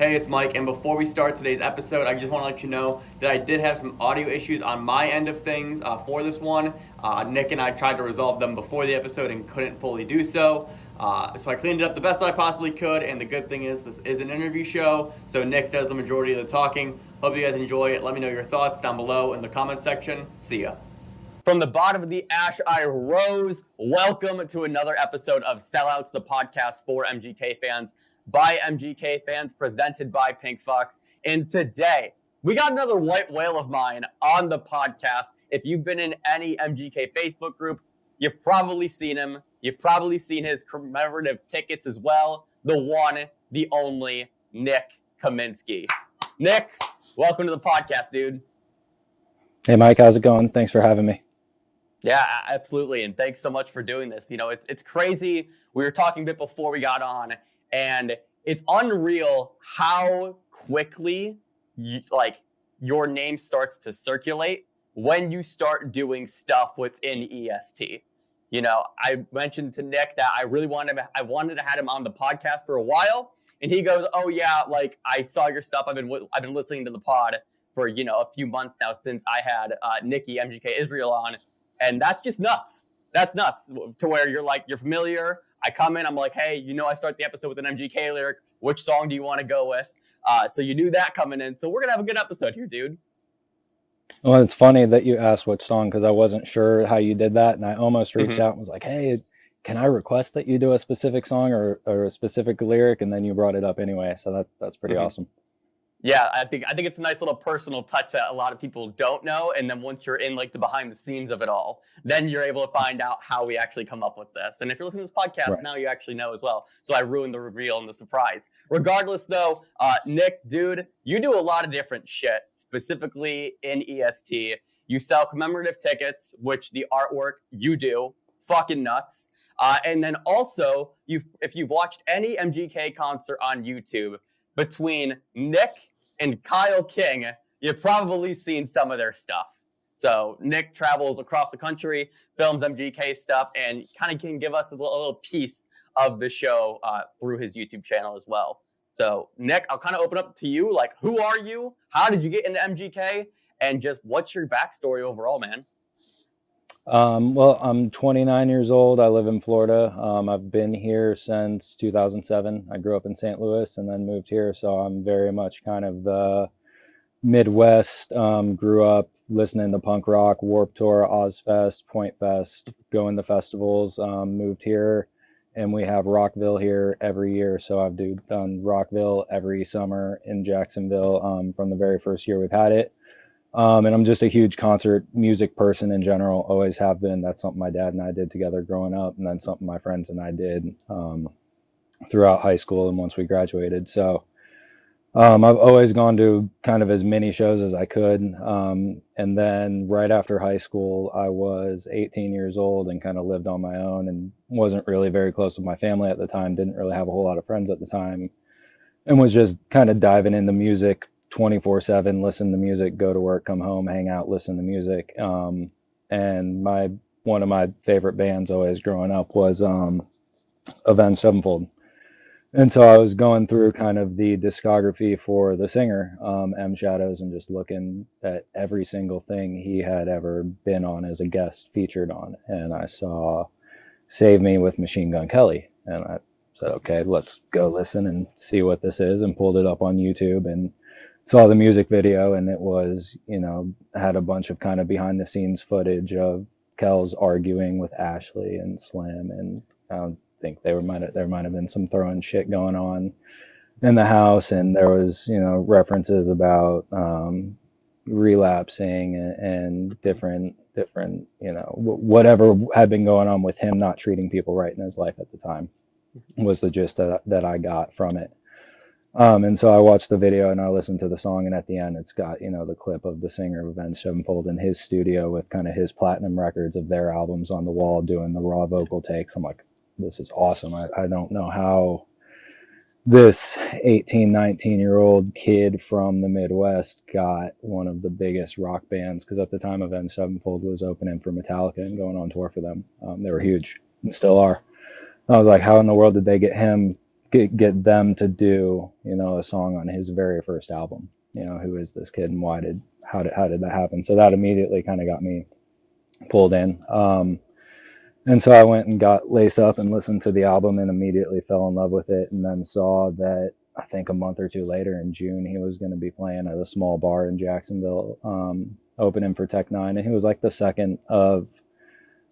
Hey, it's Mike, and before we start today's episode, I just want to let you know that I did have some audio issues on my end of things for this one. Nick and I tried to resolve them before the episode and couldn't fully do so. So I cleaned it up the best that I possibly could, and the good thing is this is an interview show, so Nick does the majority of the talking. Hope you guys enjoy it. Let me know your thoughts down below in the comment section. See ya. From the bottom of the ash, I rose. Welcome to another episode of Sellouts, the podcast for MGK fans, by MGK fans, presented by Pink Fox. And today, we got another white whale of mine on the podcast. If you've been in any MGK Facebook group, you've probably seen him. You've probably seen his commemorative tickets as well. The one, the only, Nick Kaminski. Nick, welcome to the podcast, dude. Hey, Mike, how's it going? Thanks for having me. Yeah, absolutely. And thanks so much for doing this. You know, it's crazy. We were talking a bit before we got on, and it's unreal how quickly your name starts to circulate when you start doing stuff within EST. You know, I mentioned to Nick that I wanted to have him on the podcast for a while, and he goes, "Oh yeah, like I saw your stuff. I've been listening to the pod for a few months now since I had Nikki MGK Israel on." And that's just nuts. That's nuts to where you're familiar. I come in, I'm like, hey, I start the episode with an MGK lyric. Which song do you want to go with? So you knew that coming in. So we're going to have a good episode here, dude. Well, it's funny that you asked which song because I wasn't sure how you did that. And I almost reached out and was like, hey, can I request that you do a specific song or a specific lyric? And then you brought it up anyway. So that's pretty awesome. Yeah, I think it's a nice little personal touch that a lot of people don't know. And then once you're in the behind the scenes of it all, then you're able to find out how we actually come up with this. And if you're listening to this podcast, right, now you actually know as well. So I ruined the reveal and the surprise. Regardless though, Nick, dude, you do a lot of different shit, specifically in EST. You sell commemorative tickets, which the artwork you do, fucking nuts. And then also, if you've watched any MGK concert on YouTube, between Nick and Kyle King, you've probably seen some of their stuff. So Nick travels across the country, films MGK stuff, and kind of can give us a little piece of the show through his YouTube channel as well. So Nick, I'll kind of open up to you. Like, who are you? How did you get into MGK? And just what's your backstory overall, man? Well, I'm 29 years old. I live in Florida. I've been here since 2007. I grew up in St. Louis and then moved here. So I'm very much kind of the Midwest. Grew up listening to punk rock, Warped Tour, Ozfest, Point Fest, going to festivals. Moved here and we have Rockville here every year. So I've done Rockville every summer in Jacksonville from the very first year we've had it. And I'm just a huge concert music person in general, always have been. That's something my dad and I did together growing up, and then something my friends and I did throughout high school and once we graduated. So I've always gone to kind of as many shows as I could. And then right after high school, I was 18 years old and kind of lived on my own and wasn't really very close with my family at the time, didn't really have a whole lot of friends at the time, and was just kind of diving into music 24/7, listen to music, go to work, come home, hang out, listen to music. And one of my favorite bands always growing up was Avenged Sevenfold. And so I was going through kind of the discography for the singer, M Shadows, and just looking at every single thing he had ever been on as a guest featured on. And I saw Save Me with Machine Gun Kelly. And I said, okay, let's go listen and see what this is, and pulled it up on YouTube and saw the music video, and it was, had a bunch of kind of behind the scenes footage of Kells arguing with Ashley and Slim, and I think there might have been some throwing shit going on in the house, and there was, references about relapsing and different, whatever had been going on with him not treating people right in his life at the time was the gist that I got from it. And so I watched the video and I listened to the song, and at the end it's got, the clip of the singer of Avenged Sevenfold in his studio with kind of his platinum records of their albums on the wall doing the raw vocal takes. I'm like, this is awesome. I don't know how this 18, 19-year-old kid from the Midwest got one of the biggest rock bands, because at the time Avenged Sevenfold was opening for Metallica and going on tour for them. They were huge and still are. I was like, how in the world did they get him get them to do, a song on his very first album. Who is this kid and how did that happen? So that immediately kind of got me pulled in. And so I went and got Lace Up and listened to the album and immediately fell in love with it. And then saw that I think a month or two later in June, he was going to be playing at a small bar in Jacksonville, opening for Tech Nine. And he was like the second of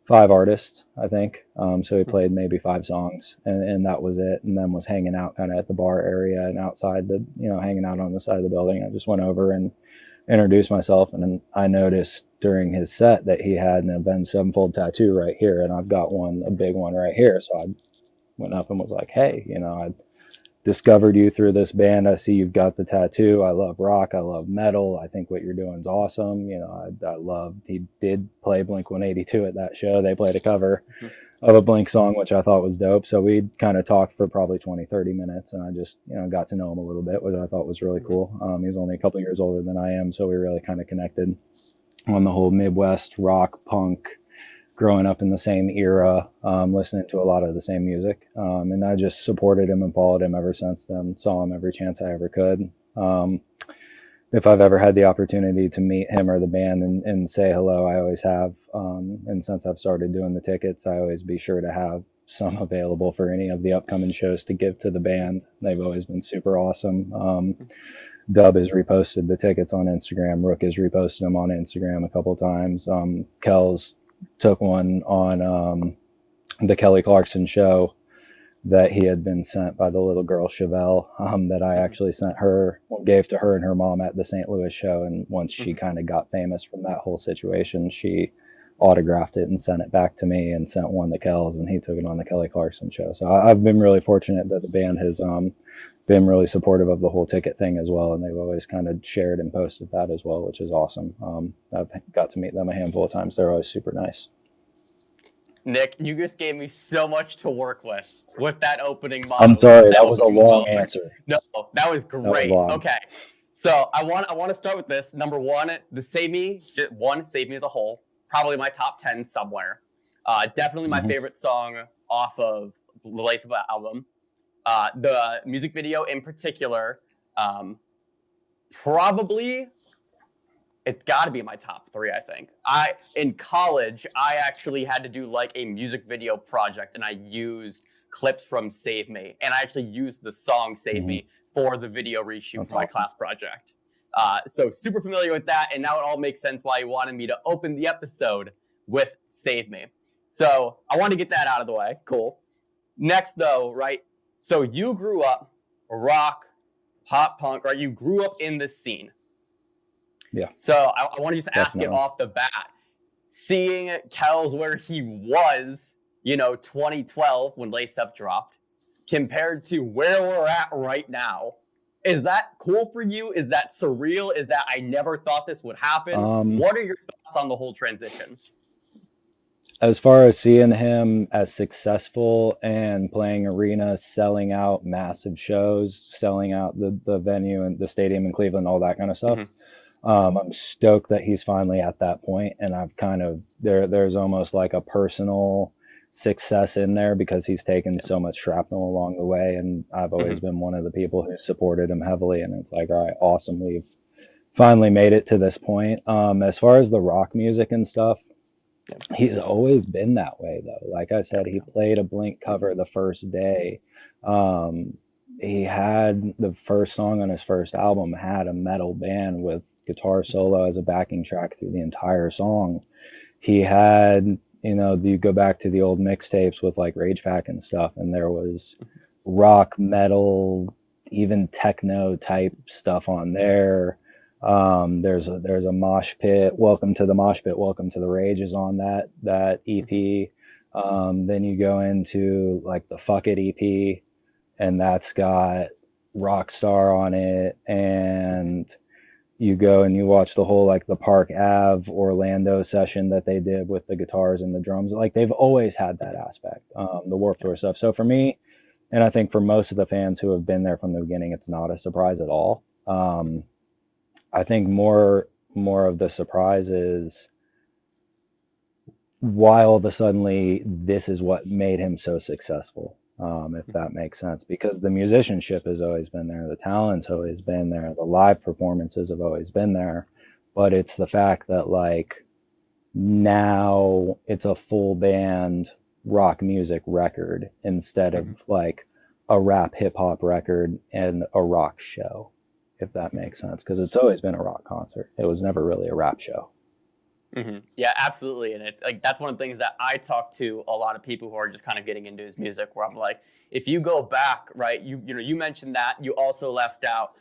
5 artists, I think. So he played maybe 5 songs and that was it. And then was hanging out kind of at the bar area and outside hanging out on the side of the building. I just went over and introduced myself. And then I noticed during his set that he had an Avenged Sevenfold tattoo right here. And I've got a big one right here. So I went up and was like, hey, I discovered you through this band. I see you've got the tattoo. I love rock. I love metal. I think what you're doing is awesome. I love, he did play Blink 182 at that show. They played a cover of a Blink song, which I thought was dope. So we kind of talked for probably 20, 30 minutes and I just, got to know him a little bit, which I thought was really cool. He's only a couple years older than I am. So we really kind of connected on the whole Midwest rock, punk, growing up in the same era, listening to a lot of the same music. And I just supported him and followed him ever since then, saw him every chance I ever could. If I've ever had the opportunity to meet him or the band and say hello, I always have. And since I've started doing the tickets, I always be sure to have some available for any of the upcoming shows to give to the band. They've always been super awesome. Dub has reposted the tickets on Instagram. Rook has reposted them on Instagram a couple times. Kells took one on the Kelly Clarkson show that he had been sent by the little girl Chevelle, that I actually gave to her and her mom at the St. Louis show. And once she kind of got famous from that whole situation, she autographed it and sent it back to me and sent one to Kells, and he took it on the Kelly Clarkson show. So I've been really fortunate that the band has been really supportive of the whole ticket thing as well. And they've always kind of shared and posted that as well, which is awesome. I've got to meet them a handful of times. They're always super nice. Nick, you just gave me so much to work with that opening model. I'm sorry, that was a long answer. No, that was great. Okay, so I want to start with this. Number one, the Save Me as a whole, probably my top 10 somewhere. Definitely my favorite song off of the Lace Up album. The music video in particular, probably. It's got to be my top 3, I think. In college, I actually had to do like a music video project, and I used clips from Save Me, and I actually used the song Save Me for the video reshoot for my class project. So super familiar with that, and now it all makes sense why you wanted me to open the episode with Save Me. So I want to get that out of the way. Cool. Next, though, right? So you grew up rock, pop punk, right? You grew up in this scene. Yeah. So I want to just ask it off the bat. Seeing Kells where he was, 2012 when Lace Up dropped, compared to where we're at right now, is that cool for you? Is that surreal? Is that I never thought this would happen? What are your thoughts on the whole transition? As far as seeing him as successful and playing arenas, selling out massive shows, selling out the venue and the stadium in Cleveland, all that kind of stuff. I'm stoked that he's finally at that point, and I've kind of there's almost like a personal success in there because he's taken so much shrapnel along the way, and I've always been one of the people who supported him heavily, and it's like, all right, awesome, we've finally made it to this point. As far as the rock music and stuff, he's always been that way though. Like I said, he played a Blink cover the first day. He had the first song on his first album had a metal band with guitar solo as a backing track through the entire song. He had, you go back to the old mixtapes with like Rage Pack and stuff, and there was rock, metal, even techno type stuff on there. There's a Mosh Pit, Welcome to the Mosh Pit, Welcome to the Rage is on that EP. Then you go into like the Fuck It EP, and that's got Rockstar on it, and you go and you watch the whole like the Park Ave Orlando session that they did with the guitars and the drums. Like they've always had that aspect, the Warped Tour stuff. So for me, and I think for most of the fans who have been there from the beginning, it's not a surprise at all. I think more of the surprise is why all of a sudden this is what made him so successful. if that makes sense, because the musicianship has always been there, the talent's always been there, the live performances have always been there, but it's the fact that like now it's a full band rock music record instead of like a rap hip hop record and a rock show, if that makes sense, because it's always been a rock concert. It was never really a rap show. Yeah, absolutely. And it, like, that's one of the things that I talk to a lot of people who are just kind of getting into his music, where I'm like, if you go back, right, you mentioned that you also left out,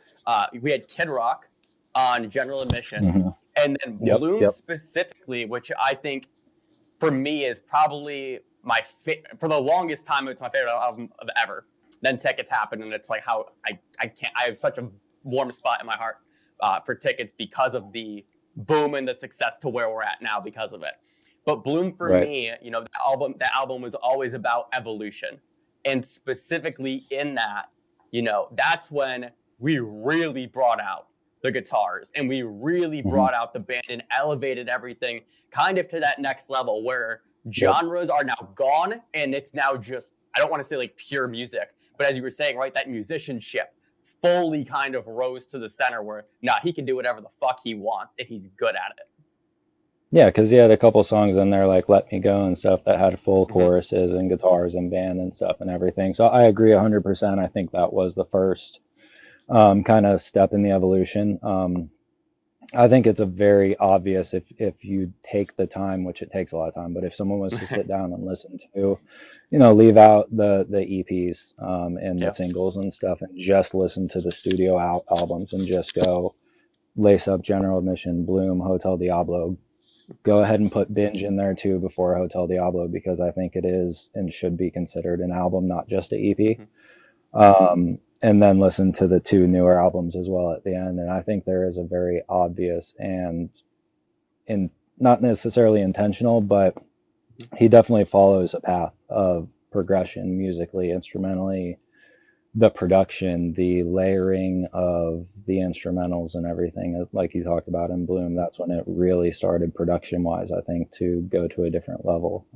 we had Kid Rock on General Admission, and then Bloom specifically, which I think for me is probably for the longest time, it's my favorite album of ever. Then Tickets happened, and it's like how I have such a warm spot in my heart for Tickets because of the boom and the success to where we're at now because of it. But Bloom for me, you know, that album was always about evolution. And specifically in that, you know, that's when we really brought out the guitars and we really brought out the band and elevated everything kind of to that next level where genres are now gone and it's now just, I don't want to say like pure music, but as you were saying, right, that musicianship fully kind of rose to the center where he can do whatever the fuck he wants and he's good at it. Yeah, because he had a couple songs in there like Let Me Go and stuff that had full choruses and guitars and band and stuff and everything. So I agree 100%. I think that was the first kind of step in the evolution. I think it's a very obvious if you take the time, which it takes a lot of time, but if someone was to sit down and listen to, you know, leave out the EPs and the singles and stuff and just listen to the studio albums and just go Lace Up, General Admission, Bloom, Hotel Diablo, go ahead and put Binge in there too before Hotel Diablo, because I think it is and should be considered an album, not just an EP. And then listen to the two newer albums as well at the end. And I think there is a very obvious and not necessarily intentional, but he definitely follows a path of progression musically, instrumentally, the production, the layering of the instrumentals and everything, like you talked about in Bloom. That's when it really started production wise, I think, to go to a different level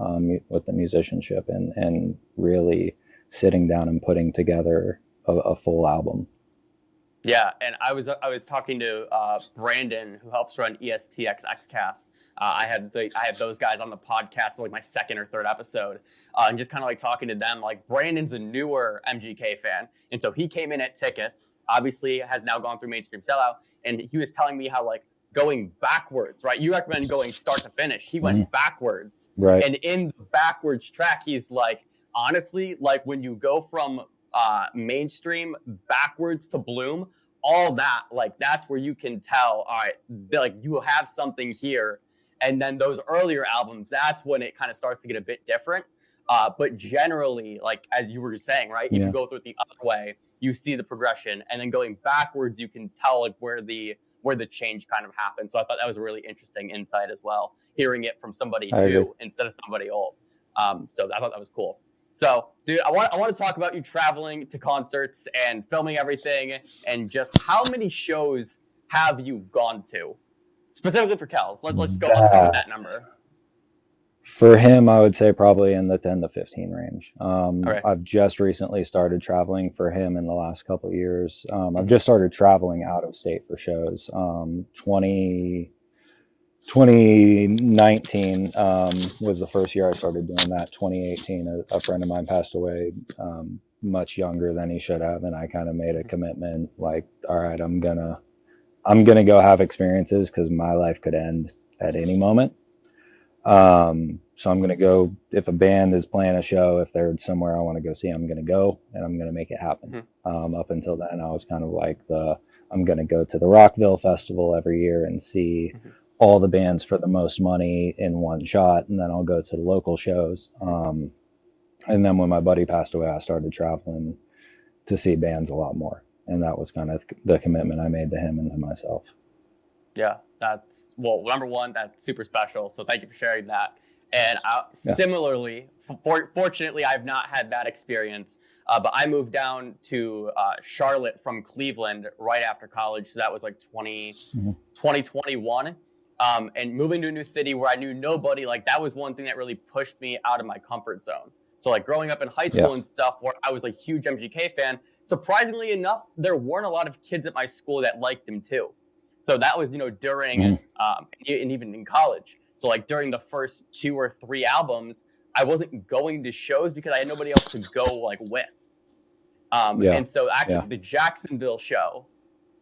with the musicianship and really sitting down and putting together a full album. Yeah, and I was talking to Brandon, who helps run ESTX Xcast. I had those guys on the podcast, like my second or third episode, and just kind of like talking to them. Like Brandon's a newer MGK fan, and so he came in at Tickets. Obviously, has now gone through Mainstream Sellout, and he was telling me how like going backwards, right? You recommend going start to finish. He went backwards, right? And in the backwards track, he's like, honestly, like when you go from Mainstream backwards to Bloom, all that, like that's where you can tell, all right, like you have something here. And then those earlier albums, that's when it kind of starts to get a bit different. But generally, like as you were just saying, right, if you go through it the other way, you see the progression, and then going backwards, you can tell like where the change kind of happens. So I thought that was a really interesting insight as well, hearing it from somebody new instead of somebody old. So I thought that was cool. So, dude, I want to talk about you traveling to concerts and filming everything, and just how many shows have you gone to, specifically for Kels? Let's start with that number. For him, I would say probably in the 10 to 15 range. Okay. I've just recently started traveling for him in the last couple of years. I've just started traveling out of state for shows. 2019 was the first year I started doing that. 2018, a friend of mine passed away much younger than he should have, and I kind of made a commitment, like, all right, I'm gonna go have experiences because my life could end at any moment. So I'm gonna go. If a band is playing a show, if they're somewhere I want to go see, I'm gonna go and I'm gonna make it happen. Up until then, I was kind of like I'm gonna go to the Rockville Festival every year and see all the bands for the most money in one shot, and then I'll go to the local shows. And then when my buddy passed away, I started traveling to see bands a lot more, and that was kind of the commitment I made to him and to myself. Yeah, that's, well, number one, that's super special. So thank you for sharing that. And similarly, fortunately, I've not had that experience, but I moved down to Charlotte from Cleveland right after college. So that was like 2021. And moving to a new city where I knew nobody, like that was one thing that really pushed me out of my comfort zone. So like growing up in high school and stuff, where I was a huge MGK fan, surprisingly enough, there weren't a lot of kids at my school that liked him too. So that was, during, and even in college. So like during the first 2 or 3 albums, I wasn't going to shows because I had nobody else to go like with. And so actually the Jacksonville show,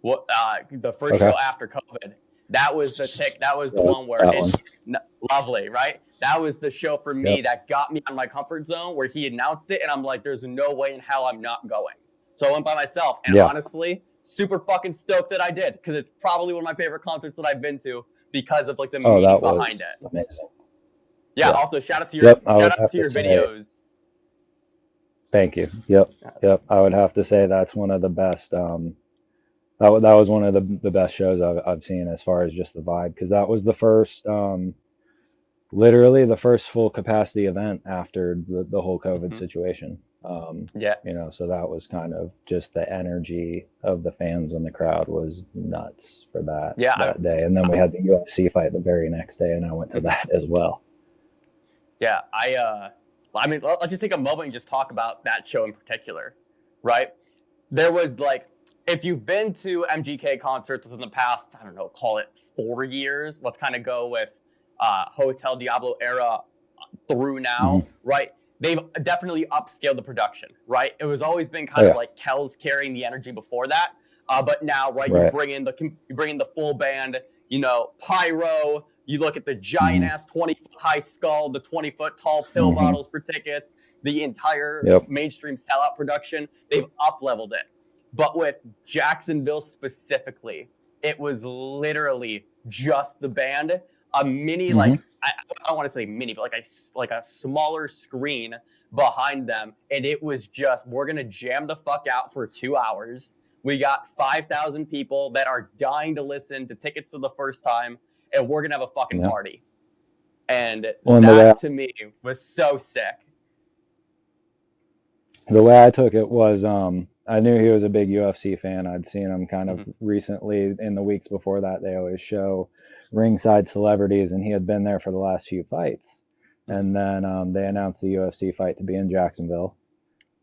the first show after COVID, that was the one where lovely, right? That was the show for me that got me out of my comfort zone, where he announced it and I'm like, there's no way in hell I'm not going. So I went by myself, and honestly, super fucking stoked that I did, because it's probably one of my favorite concerts that I've been to because of like the meaning behind it. Amazing. Yeah. Also, shout out to your videos. Thank you. Yep. I would have to say that's one of the best. That was one of the best shows I've seen, as far as just the vibe, because that was the first, literally the first full capacity event after the whole COVID situation. So that was kind of just the energy of the fans and the crowd was nuts for that day. And then we had the UFC fight the very next day, and I went to that as well. Yeah, I mean, let's just take a moment and just talk about that show in particular, right? There was like, if you've been to MGK concerts within the past, I don't know, call it 4 years, let's kind of go with Hotel Diablo era through now, right? They've definitely upscaled the production, right? It was always been kind of like Kells carrying the energy before that, but now, you bring in the full band, pyro. You look at the giant ass 20-foot high skull, the 20-foot tall pill bottles for tickets, the entire mainstream sellout production. They've up-leveled it. But with Jacksonville specifically, it was literally just the band, a mini, like, I don't want to say mini, but like a smaller screen behind them. And it was just, we're going to jam the fuck out for 2 hours. We got 5,000 people that are dying to listen to tickets for the first time, and we're going to have a fucking party. And that to me was so sick. The way I took it was, I knew he was a big UFC fan. I'd seen him kind of recently in the weeks before that. They always show ringside celebrities, and he had been there for the last few fights. And then they announced the UFC fight to be in Jacksonville.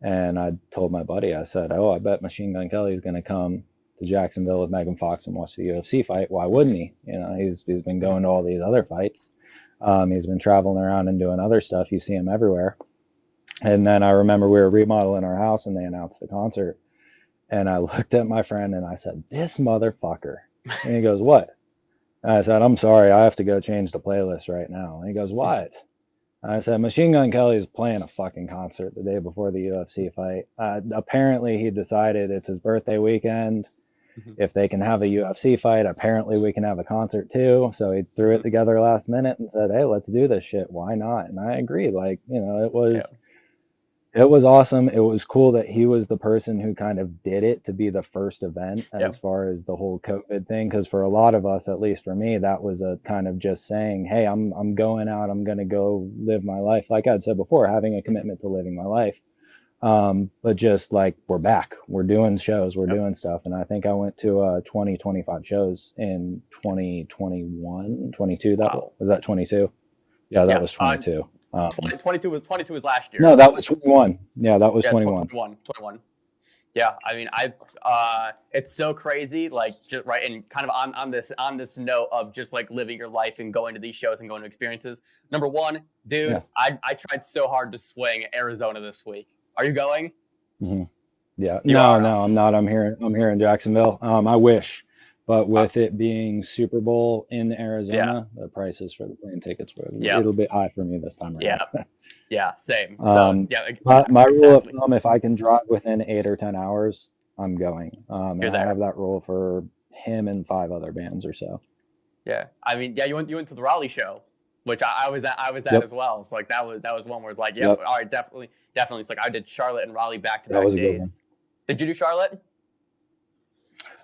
And I told my buddy, I said, I bet Machine Gun Kelly's going to come to Jacksonville with Megan Fox and watch the UFC fight. Why wouldn't he? He's been going to all these other fights. He's been traveling around and doing other stuff. You see him everywhere. And then I remember we were remodeling our house and they announced the concert. And I looked at my friend and I said, this motherfucker. And he goes, what? And I said, I'm sorry, I have to go change the playlist right now. And he goes, what? And I said, Machine Gun Kelly's playing a fucking concert the day before the UFC fight. Apparently he decided it's his birthday weekend. If they can have a UFC fight, apparently we can have a concert too. So he threw it together last minute and said, hey, let's do this shit. Why not? And I agree. Like, it was awesome. It was cool that he was the person who kind of did it to be the first event as far as the whole COVID thing. Because for a lot of us, at least for me, that was a kind of just saying, hey, I'm going out. I'm going to go live my life. Like I'd said before, having a commitment to living my life. But just like, we're back, we're doing shows, we're doing stuff. And I think I went to 25 shows in 2021, 22. Was that 22? Yeah, that was 22. 22 was last year. No, that was 21. Yeah, that was 21. 21. Yeah, I mean, it's so crazy, like, just right, and kind of on this note of just like living your life and going to these shows and going to experiences. Number one, dude, I tried so hard to swing Arizona this week. Are you going? Yeah, no, I'm not. I'm here in Jacksonville. I wish, but with it being Super Bowl in Arizona, the prices for the plane tickets were a little bit high for me this time around. Yeah, same. So, my rule of thumb, if I can drive within 8 or 10 hours, I'm going. And I have that rule for him and 5 other bands or so. Yeah, I mean, you went to the Raleigh show, which I was at as well. So like that was one where it's like, all right, definitely. It's like I did Charlotte and Raleigh back-to-back days. Did you do Charlotte?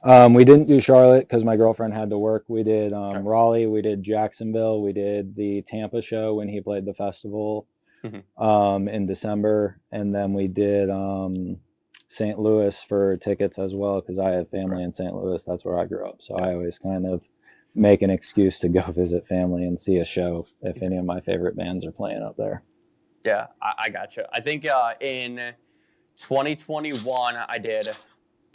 We didn't do Charlotte because my girlfriend had to work. We did Raleigh, we did Jacksonville, we did the Tampa show when he played the festival in December, and then we did St. Louis for tickets as well because I have family in St. Louis. That's where I grew up. So I always kind of make an excuse to go visit family and see a show if any of my favorite bands are playing up there. Yeah, I gotcha. I think in 2021 did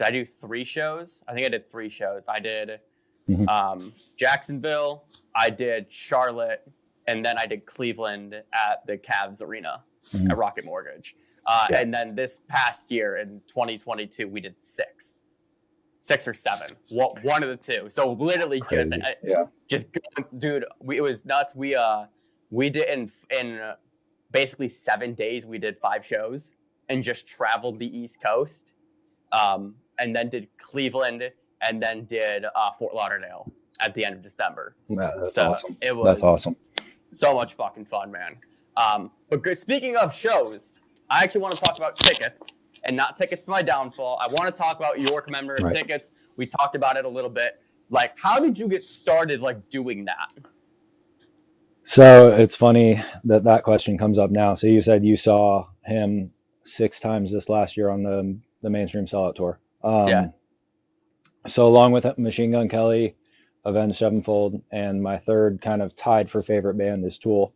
I do 3 shows? I think I did 3 shows. I did Hmm. Jacksonville, I did Charlotte, and then I did Cleveland at the Cavs arena Hmm. at Rocket Mortgage. Yeah. And then this past year in 2022, we did 6 or 7, one of the two. So literally Crazy. Yeah. just dude, it was nuts. We did in basically 7 days. We did 5 shows and just traveled the East Coast, and then did Cleveland, and then did Fort Lauderdale at the end of December. Yeah, that's So awesome. it was That's awesome. so much fucking fun, man. But speaking of shows, I actually want to talk about tickets, and not tickets to my downfall. I want to talk about your commemorative Right. tickets. We talked about it a little bit. Like, how did you get started, like, doing that? So it's funny that that question comes up now. So you said you saw him 6 times this last year on the mainstream sellout tour. Yeah. So along with Machine Gun Kelly, Avenged Sevenfold, and my third kind of tied for favorite band is Tool.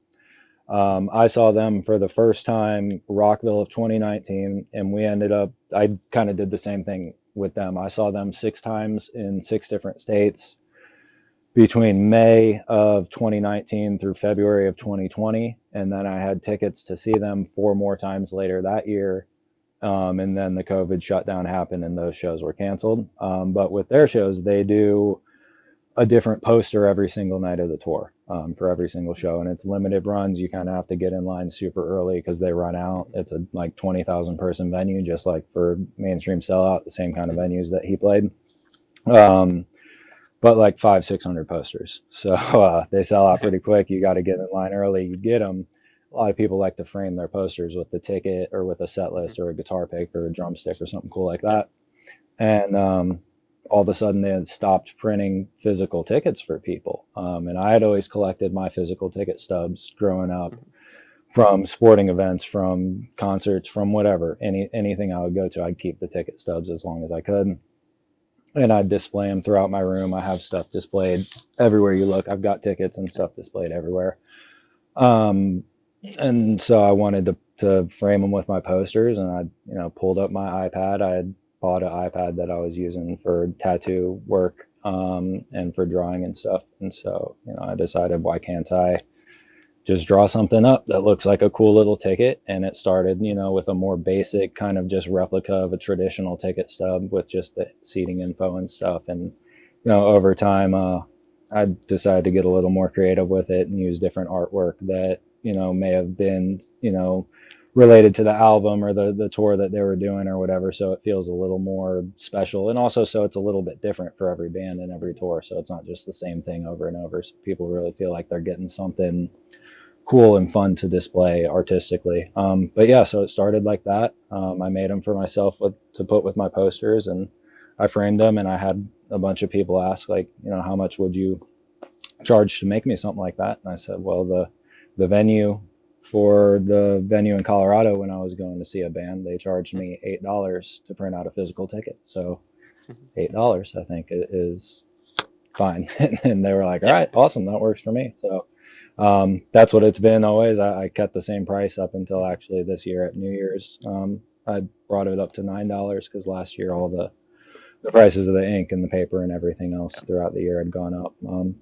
I saw them for the first time Rockville of 2019, and we ended up, I kind of did the same thing with them. I saw them 6 times in 6 different states between May of 2019 through February of 2020. And then I had tickets to see them 4 more times later that year. And then the COVID shutdown happened and those shows were canceled. But with their shows, they do a different poster every single night of the tour, for every single show. And it's limited runs. You kind of have to get in line super early because they run out. It's a like 20,000 person venue, just like for mainstream sellout, the same kind of venues that he played. But like 500-600 posters. So they sell out pretty quick. You got to get in line early. You get them. A lot of people like to frame their posters with the ticket or with a set list or a guitar pick or a drumstick or something cool like that. And all of a sudden they had stopped printing physical tickets for people. And I had always collected my physical ticket stubs growing up from sporting events, from concerts, from whatever, anything I would go to, I'd keep the ticket stubs as long as I could. And I'd display them throughout my room. I have stuff displayed everywhere you look. I've got tickets and stuff displayed everywhere. And so I wanted to frame them with my posters, and I pulled up my iPad. I had bought an iPad that I was using for tattoo work, and for drawing and stuff. And so, I decided, why can't I just draw something up that looks like a cool little ticket? And it started, with a more basic kind of just replica of a traditional ticket stub with just the seating info and stuff. And, over time, I decided to get a little more creative with it and use different artwork that, may have been, related to the album or the tour that they were doing or whatever. So it feels a little more special. And also, so it's a little bit different for every band and every tour. So it's not just the same thing over and over. So people really feel like they're getting something cool and fun to display artistically. But yeah, so it started like that. I made them for myself to put with my posters, and I framed them, and I had a bunch of people ask, like, how much would you charge to make me something like that? And I said, well, the venue in Colorado, when I was going to see a band, they charged me $8 to print out a physical ticket. So $8, I think, is fine. And they were like, all right, awesome, that works for me. So that's what it's been always. I kept the same price up until actually this year at New Year's. I brought it up to $9 because last year all the prices of the ink and the paper and everything else throughout the year had gone up.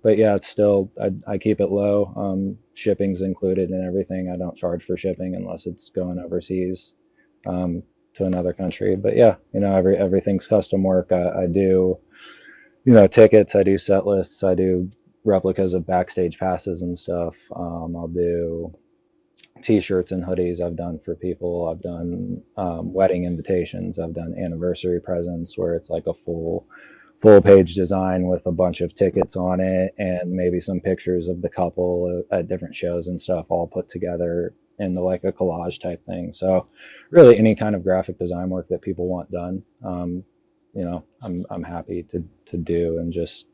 But yeah, it's still, I keep it low. Shipping's included in everything. I don't charge for shipping unless it's going overseas to another country. But yeah, everything's custom work. I do, tickets. I do set lists. I do replicas of backstage passes and stuff. I'll do t-shirts and hoodies I've done for people. I've done wedding invitations. I've done anniversary presents where it's like a full page design with a bunch of tickets on it and maybe some pictures of the couple at different shows and stuff all put together into like a collage type thing. So really any kind of graphic design work that people want done, I'm happy to do and just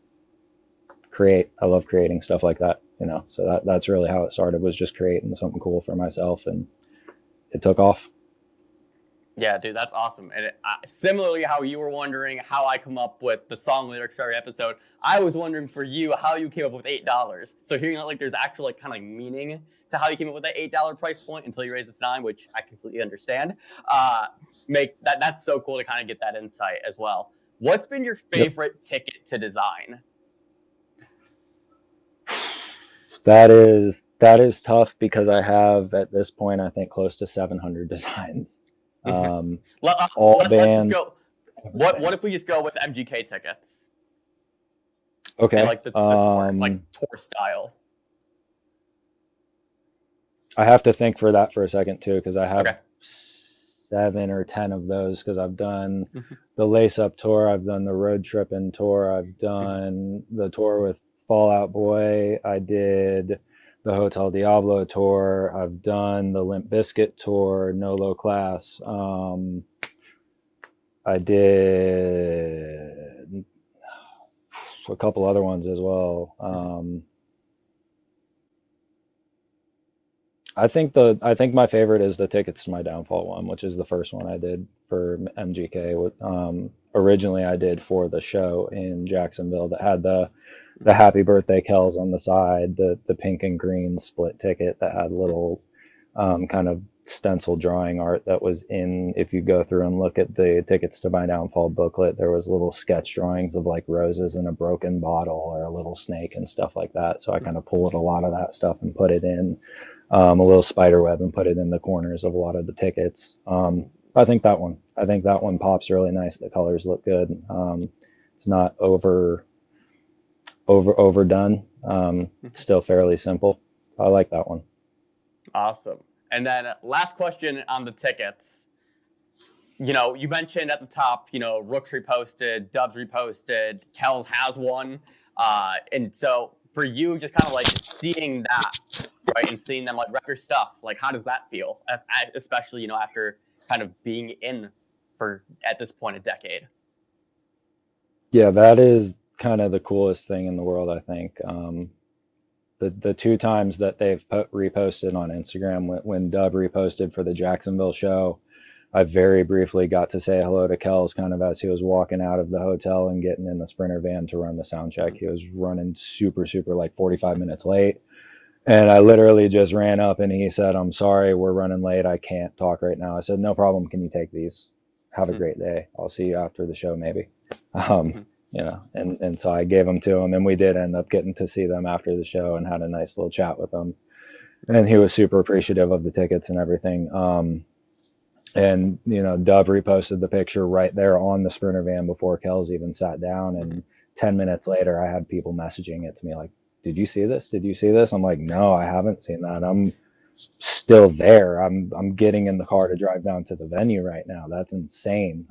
create. I love creating stuff like that, so that's really how it started, was just creating something cool for myself, and it took off. Yeah, dude, that's awesome. And similarly, how you were wondering how I come up with the song lyrics for every episode, I was wondering for you how you came up with $8. So hearing that, like, there's actual like kind of like meaning to how you came up with that $8 price point until you raise it to 9, which I completely understand. Make that's so cool to kind of get that insight as well. What's been your Yep. favorite ticket to design? That is tough because I have at this point I think close to 700 designs. All Let's just bands, go. What everything. if we just go with MGK tickets and Okay. like the tour, like tour style? I have to think for that for a second too, because I have Okay. 7 or 10 of those because I've done the Lace Up tour, I've done the Road Trippin' tour, I've done the tour with Fallout Boy, I did the Hotel Diablo tour, I've done the Limp Bizkit tour, No Low Class. I did a couple other ones as well. I think my favorite is the Tickets to My Downfall one, which is the first one I did for MGK. Originally, I did for the show in Jacksonville that had the Happy Birthday Kells on the side, the pink and green split ticket that had little kind of stencil drawing art that was in. If you go through and look at the Tickets to My Downfall booklet, there was little sketch drawings of like roses in a broken bottle or a little snake and stuff like that. So I kind of pulled a lot of that stuff and put it in a little spider web and put it in the corners of a lot of the tickets. I think that one pops really nice. The colors look good. It's not overdone. Still fairly simple. I like that one. Awesome. And then last question on the tickets. You know, you mentioned at the top, you know, Rooks reposted, Dubs reposted, Kells has one. And so for you, just kind of like seeing that, right, and seeing them like rep your stuff, like how does that feel? Especially, you know, after kind of being in for, at this point, a decade. Yeah, that is kind of the coolest thing in the world, I think. The 2 times that they've reposted on Instagram, when Dub reposted for the Jacksonville show, I very briefly got to say hello to Kells kind of as he was walking out of the hotel and getting in the Sprinter van to run the sound check. He was running super, like 45 minutes late. And I literally just ran up and he said, "I'm sorry, we're running late. I can't talk right now." I said, "No problem. Can you take these? Have a great day. I'll see you after the show, maybe." You know, and so I gave them to him, and we did end up getting to see them after the show and had a nice little chat with him. And he was super appreciative of the tickets and everything. And you know, Dub reposted the picture right there on the Sprinter van before Kells even sat down. And 10 minutes later, I had people messaging it to me like, "Did you see this? Did you see this?" I'm like, "No, I haven't seen that. I'm still there. I'm getting in the car to drive down to the venue right now. That's insane."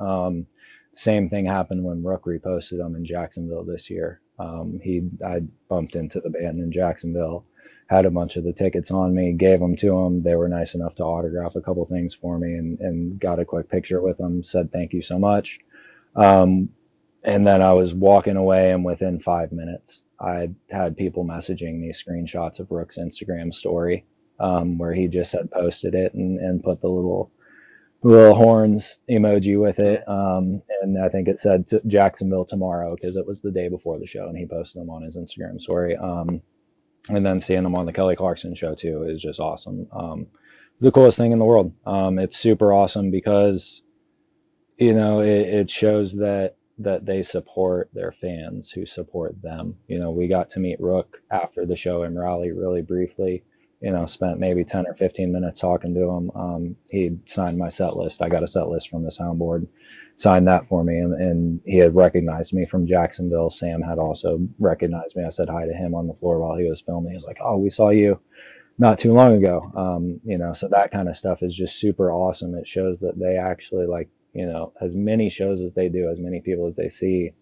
Same thing happened when Rook reposted them in Jacksonville this year. I bumped into the band in Jacksonville, had a bunch of the tickets on me, gave them to them. They were nice enough to autograph a couple things for me and got a quick picture with them, said thank you so much. And then I was walking away, and within 5 minutes, I had people messaging me screenshots of Rook's Instagram story, where he just had posted it and put the little horns emoji with it. And I think it said Jacksonville tomorrow because it was the day before the show, and he posted them on his Instagram story. And then seeing them on the Kelly Clarkson show too is just awesome. It's the coolest thing in the world. It's super awesome because, you know, it shows that they support their fans who support them. You know, we got to meet Rook after the show in Raleigh really briefly. You know, spent maybe 10 or 15 minutes talking to him. He signed my set list. I got a set list from the soundboard, signed that for me, and he had recognized me from Jacksonville. Sam had also recognized me. I said hi to him on the floor while he was filming. He was like, "Oh, we saw you not too long ago." You know, so that kind of stuff is just super awesome. It shows that they actually, like, you know, as many shows as they do, as many people as they see,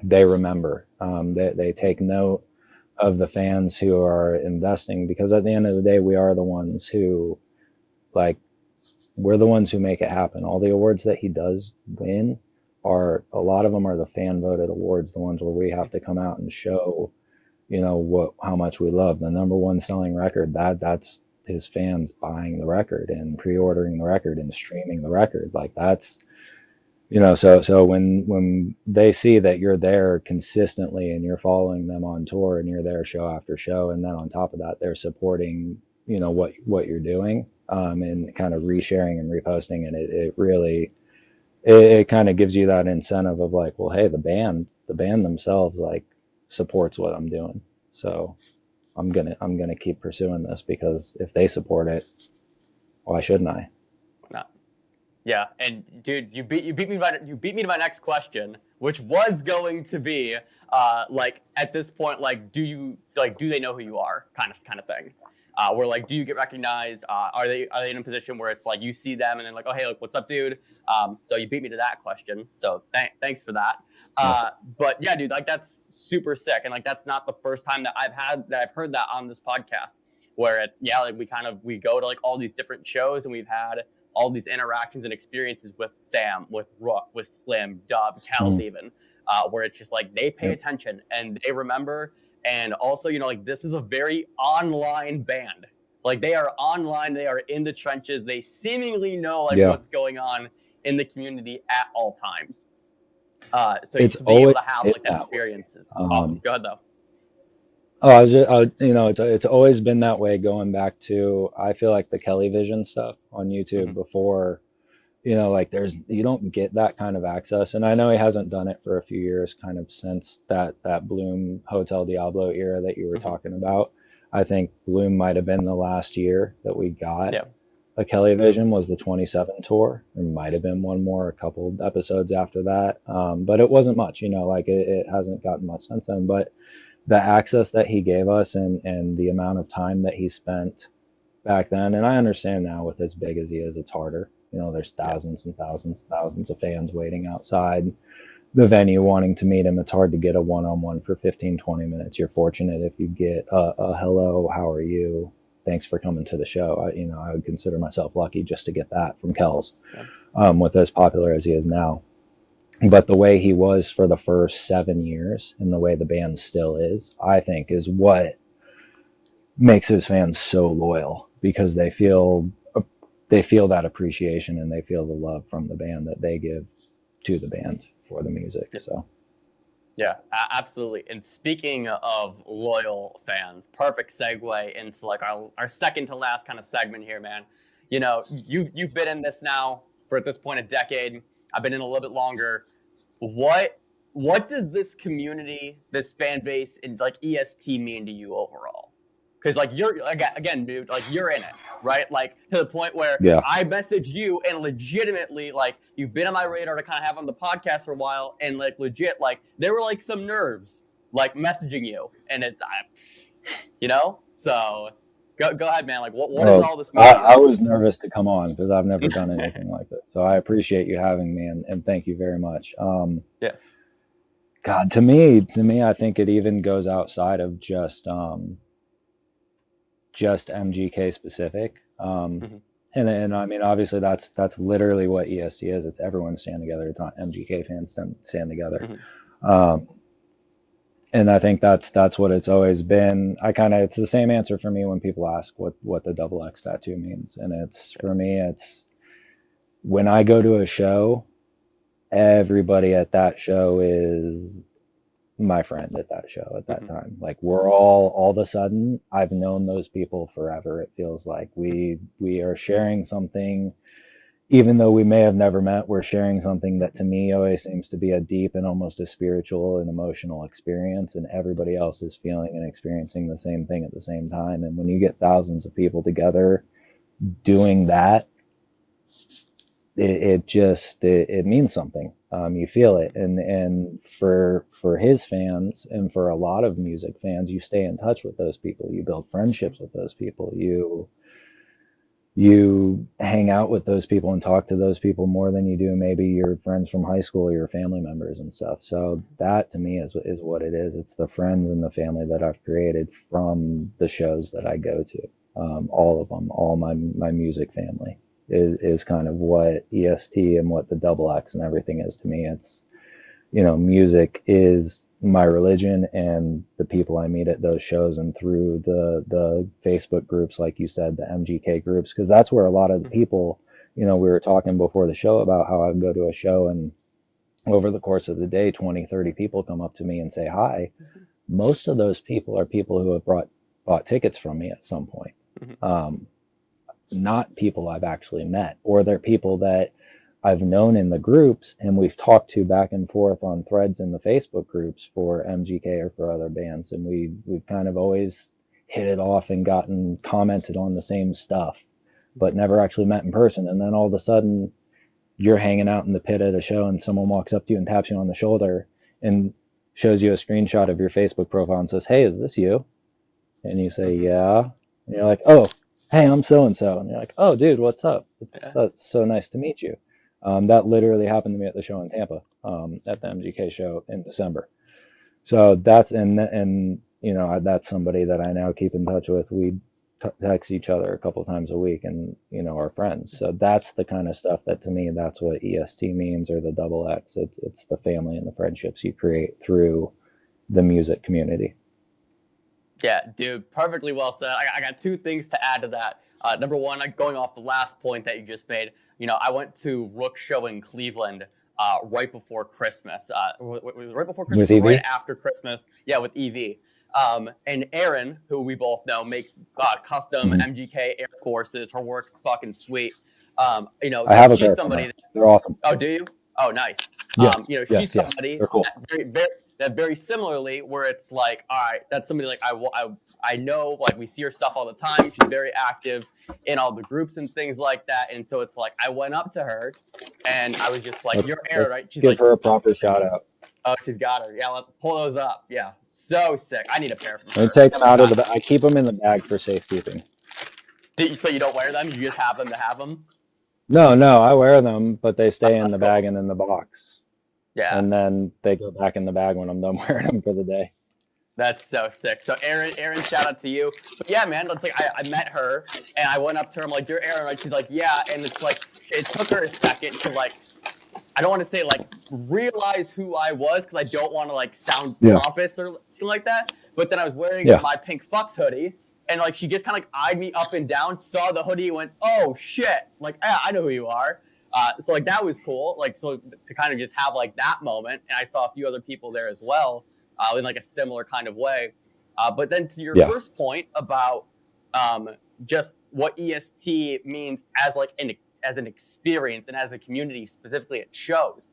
they remember. They take note of the fans who are investing, because at the end of the day, we are the ones who, like, we're the ones who make it happen. All the awards that he does win are, a lot of them are the fan voted awards, the ones where we have to come out and show, you know, how much we love the number one selling record. That's his fans buying the record and pre-ordering the record and streaming the record. Like that's, so when they see that you're there consistently and you're following them on tour and you're there show after show, and then on top of that, they're supporting, what you're doing, and kind of resharing and reposting, and it really, it kind of gives you that incentive of like, well, hey, the band themselves like supports what I'm doing. So I'm gonna keep pursuing this, because if they support it, why shouldn't I? No. Yeah, and dude, you beat me to my next question, which was going to be like at this point, like do they know who you are, kind of thing. Where like, do you get recognized? Are they in a position where it's like you see them and then like, oh hey, like what's up, dude? So you beat me to that question. So thanks for that. But yeah, dude, like that's super sick, and like that's not the first time that I've heard that on this podcast. Where it's like we go to like all these different shows, and we've had all these interactions and experiences with Sam, with Rook, with Slim, Dub, Tells even, where it's just like they pay attention and they remember. And also, like this is a very online band. Like they are online, they are in the trenches. They seemingly know like what's going on in the community at all times. So It's to be able to have always like that experience is awesome. Go ahead though. Oh, it's always been that way, going back to, I feel like the Kelly Vision stuff on YouTube before, like you don't get that kind of access. And I know he hasn't done it for a few years, kind of since that Bloom Hotel Diablo era that you were talking about. I think Bloom might have been the last year that we got a Kelly Vision, was the 27 tour. There might have been one more, a couple episodes after that. But it wasn't much, like it hasn't gotten much since then. But the access that he gave us, and the amount of time that he spent back then, and I understand now with as big as he is, it's harder. There's thousands and thousands and thousands of fans waiting outside the venue wanting to meet him. It's hard to get a one-on-one for 15, 20 minutes. You're fortunate if you get a hello, how are you? Thanks for coming to the show. I would consider myself lucky just to get that from Kells, with as popular as he is now. But the way he was for the first 7 years, and the way the band still is, I think is what makes his fans so loyal, because they feel that appreciation, and they feel the love from the band that they give to the band for the music. So yeah, absolutely. And speaking of loyal fans, perfect segue into like our second to last kind of segment here, man. You've been in this now for, at this point, a decade. I've been in a little bit longer. What does this community, this fan base, and like EST mean to you overall? Because like you're again, dude, like you're in it, right? Like to the point where I message you, and legitimately, like you've been on my radar to kind of have on the podcast for a while, and like legit, like there were like some nerves, like messaging you, and so go ahead, man. Like what is all this mean? I was nervous to come on, because I've never done anything like this. So I appreciate you having me, and thank you very much. God, to me, I think it even goes outside of just MGK specific. And I mean, obviously that's literally what EST is. It's everyone stand together. It's not MGK fans stand together. And I think that's what it's always been. It's the same answer for me when people ask what the double X tattoo means. And for me, it's when I go to a show, everybody at that show is my friend at that show at that time. Like we're all of a sudden, I've known those people forever. It feels like we are sharing something, even though we may have never met. We're sharing something that to me always seems to be a deep and almost a spiritual and emotional experience, and everybody else is feeling and experiencing the same thing at the same time. And when you get thousands of people together doing that, it means something. You feel it, and for his fans, and for a lot of music fans, you stay in touch with those people. You build friendships with those people. You hang out with those people and talk to those people more than you do maybe your friends from high school or your family members and stuff. So that to me is what it is. It's the friends and the family that I've created from the shows that I go to. All of them, all my music family is kind of what EST and what the double X and everything is to me. music is my religion, and the people I meet at those shows and through the Facebook groups, like you said, the MGK groups, because that's where a lot of the people, we were talking before the show about how I would go to a show and over the course of the day, 20, 30 people come up to me and say hi. Most of those people are people who have bought tickets from me at some point. Not people I've actually met, or they're people that I've known in the groups and we've talked to back and forth on threads in the Facebook groups for MGK or for other bands. And we've kind of always hit it off and gotten commented on the same stuff, but never actually met in person. And then all of a sudden you're hanging out in the pit at a show and someone walks up to you and taps you on the shoulder and shows you a screenshot of your Facebook profile and says, "Hey, is this you?" And you say, "Yeah." And you're like, "Oh, hey, I'm so-and-so." And you're like, "Oh, dude, what's up? It's so nice to meet you." That literally happened to me at the show in Tampa, at the MGK show in December. So that's, and that's somebody that I now keep in touch with. We text each other a couple times a week and, are friends. So that's the kind of stuff that, to me, that's what EST means, or the double X. It's the family and the friendships you create through the music community. Yeah, dude, perfectly well said. I got two things to add to that. Number one, going off the last point that you just made, I went to Rook's show in Cleveland right before Christmas. Right before Christmas, With right EV? after Christmas. Yeah, with EV. And Erin, who we both know, makes custom MGK Air Forces. Her work's fucking sweet. I have a she's pair somebody from her. They're awesome. Oh, do you? Oh, nice. Yes. She's somebody They're cool. that very similarly, where it's like, all right, that's somebody like I know, like, we see her stuff all the time. She's very active in all the groups and things like that. And so it's like, I went up to her and I was just like, "You're Erin, right?" She's give her a proper shout out. "Oh, she's got her. Yeah, let's pull those up." Yeah, so sick. I need a pair from her. I take them out of the. I keep them in the bag for safekeeping. So you don't wear them? You just have them to have them? No, I wear them, but they stay in the cool. bag and in the box. Yeah. And then they go back in the bag when I'm done wearing them for the day. That's so sick. So Erin, shout out to you. But yeah, man, it's like I met her and I went up to her. I'm like, "You're Erin, right?" She's like, "Yeah." And it's like, it took her a second to, like, I don't want to say like realize who I was, because I don't want to like sound pompous or something like that. But then I was wearing my Pink Fucks hoodie, and like she just kind of like eyed me up and down, saw the hoodie, and went, "Oh shit!" Like, I know who you are. So like that was cool. Like, so to kind of just have like that moment, and I saw a few other people there as well, in like a similar kind of way. But then to your first point about just what EST means as like as an experience and as a community, specifically at shows.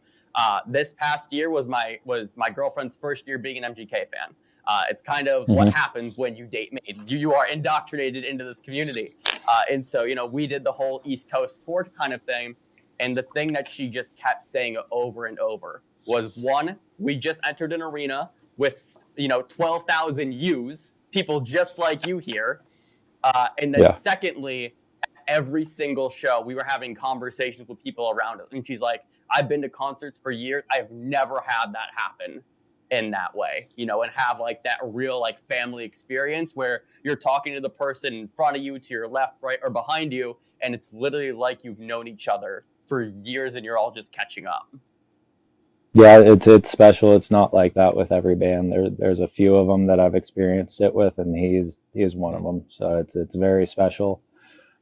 This past year was my girlfriend's first year being an MGK fan. It's kind of what happens when you date me. You are indoctrinated into this community. And so, we did the whole East Coast tour kind of thing. And the thing that she just kept saying over and over was, one, we just entered an arena with, 12,000 yous, people just like you here. And then secondly, every single show, we were having conversations with people around us. And she's like, "I've been to concerts for years. I've never had that happen in that way, and have like that real like family experience where you're talking to the person in front of you, to your left, right, or behind you. And it's literally like you've known each other for years and you're all just catching up." Yeah, it's special. It's not like that with every band. There's a few of them that I've experienced it with, and he's one of them. So it's very special.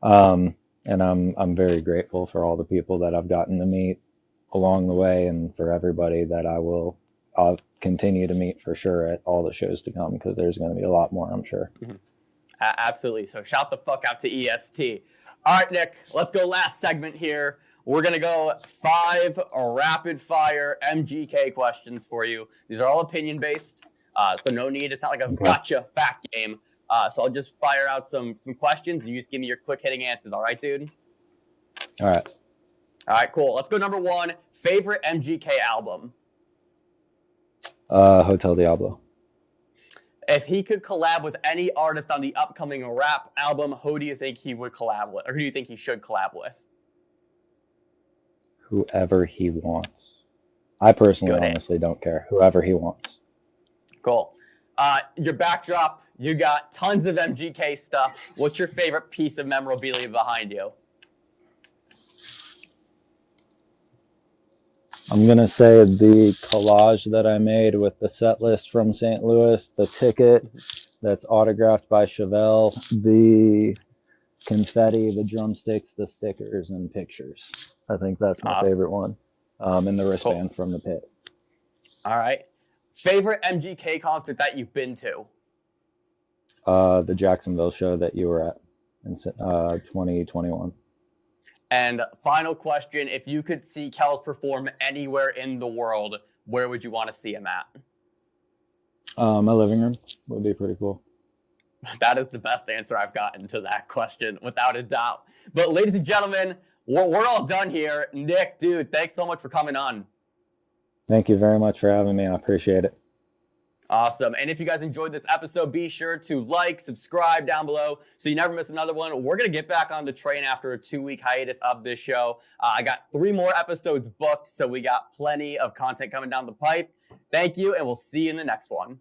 And I'm very grateful for all the people that I've gotten to meet along the way, and for everybody that I'll continue to meet for sure at all the shows to come, because there's going to be a lot more, I'm sure. Absolutely. So shout the fuck out to EST. All right, Nick, let's go last segment here. We're going to go 5 rapid fire MGK questions for you. These are all opinion based. So no need. It's not like a gotcha fact game. So I'll just fire out some questions and you just give me your quick hitting answers. All right, dude? All right. All right, cool. Let's go number 1. Favorite MGK album? Hotel Diablo. If he could collab with any artist on the upcoming rap album, who do you think he would collab with? Or who do you think he should collab with? Whoever he wants. I personally honestly don't care. Whoever he wants. Cool. Your backdrop, you got tons of MGK stuff. What's your favorite piece of memorabilia behind you? I'm gonna say the collage that I made with the set list from St. Louis, the ticket that's autographed by Chevelle, the confetti, the drumsticks, the stickers, and pictures. I think that's my favorite one. And the wristband from the pit. All right. Favorite MGK concert that you've been to? The Jacksonville show that you were at in 2021. And final question, if you could see Kels perform anywhere in the world, where would you want to see him at? My living room would be pretty cool. That is the best answer I've gotten to that question, without a doubt. But ladies and gentlemen, we're all done here. Nick, dude, thanks so much for coming on. Thank you very much for having me. I appreciate it. Awesome. And if you guys enjoyed this episode, be sure to like, subscribe down below so you never miss another one. We're going to get back on the train after a 2-week hiatus of this show. I got 3 more episodes booked, so we got plenty of content coming down the pipe. Thank you, and we'll see you in the next one.